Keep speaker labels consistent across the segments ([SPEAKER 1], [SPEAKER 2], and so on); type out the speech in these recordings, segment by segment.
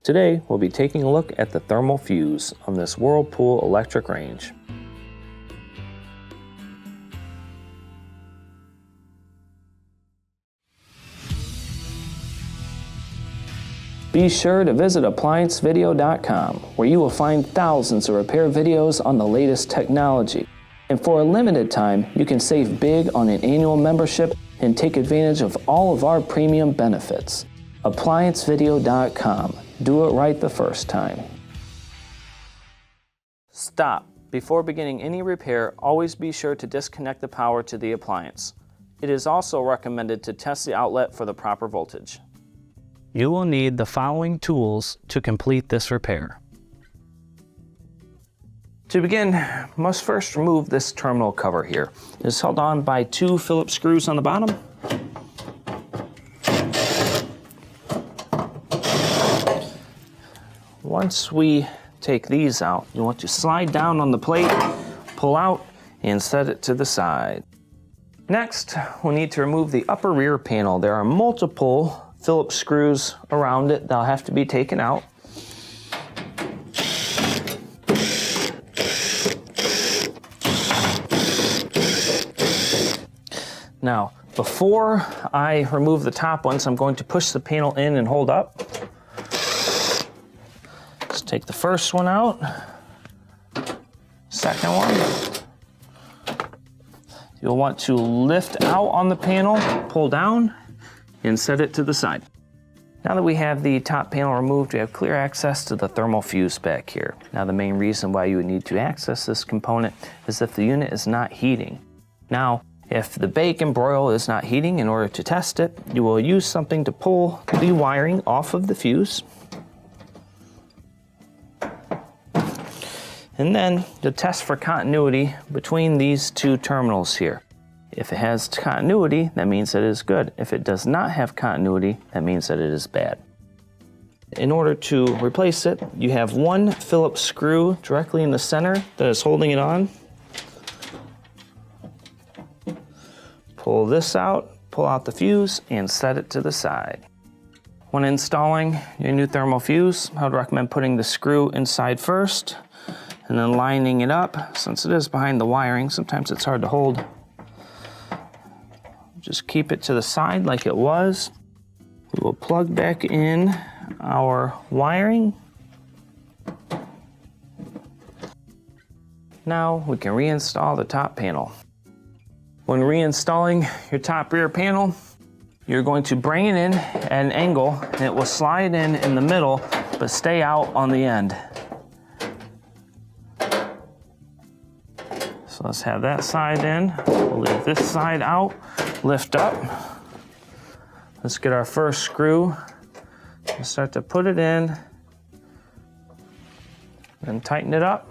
[SPEAKER 1] Today, we'll be taking a look at the thermal fuse on this Whirlpool electric range. Be sure to visit ApplianceVideo.com, where you will find thousands of repair videos on the latest technology. And for a limited time, you can save big on an annual membership and take advantage of all of our premium benefits. ApplianceVideo.com. Do it right the first time. Stop. Before beginning any repair, always be sure to disconnect the power to the appliance. It is also recommended to test the outlet for the proper voltage. You will need the following tools to complete this repair. To begin, must first remove this terminal cover here. It is held on by 2 Phillips screws on the bottom. Once we take these out, you want to slide down on the plate, pull out, and set it to the side. Next, we'll need to remove the upper rear panel. There are multiple Phillips screws around it that'll have to be taken out. Now, before I remove the top ones, I'm going to push the panel in and hold up. Let's take the first one out. Second one. You'll want to lift out on the panel, pull down, and set it to the side. Now that we have the top panel removed, we have clear access to the thermal fuse back here. Now the main reason why you would need to access this component is if the unit is not heating. Now, if the bake and broil is not heating, in order to test it, you will use something to pull the wiring off of the fuse. And then you'll test for continuity between these 2 terminals here. If it has continuity, that means that it is good. If it does not have continuity, that means that it is bad. In order to replace it, you have 1 Phillips screw directly in the center that is holding it on. Pull this out, pull out the fuse, and set it to the side. When installing your new thermal fuse, I would recommend putting the screw inside first, and then lining it up. Since it is behind the wiring, sometimes it's hard to hold. Just keep it to the side like it was. We will plug back in our wiring. Now we can reinstall the top panel. When reinstalling your top rear panel, you're going to bring it in at an angle and it will slide in the middle, but stay out on the end. So let's have that side in. We'll leave this side out, lift up. Let's get our first screw and start to put it in and tighten it up.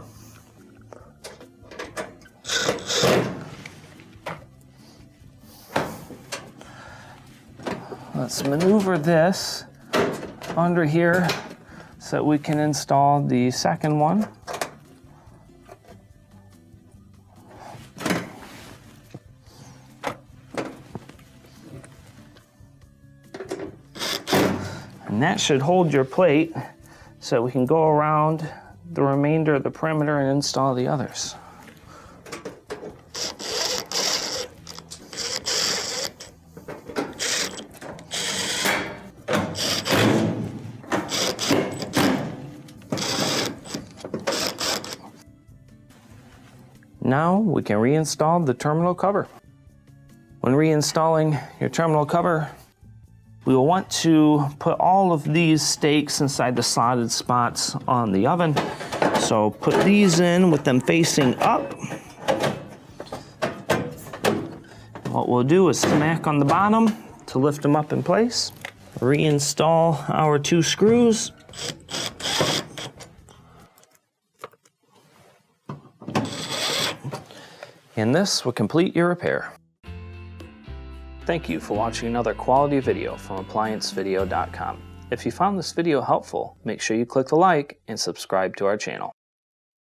[SPEAKER 1] Let's maneuver this under here so that we can install the second one. And that should hold your plate so we can go around the remainder of the perimeter and install the others. Now we can reinstall the terminal cover. When reinstalling your terminal cover, we will want to put all of these stakes inside the slotted spots on the oven. So put these in with them facing up. What we'll do is smack on the bottom to lift them up in place. Reinstall our 2 screws. And this will complete your repair. Thank you for watching another quality video from ApplianceVideo.com. If you found this video helpful, make sure you click the like and subscribe to our channel.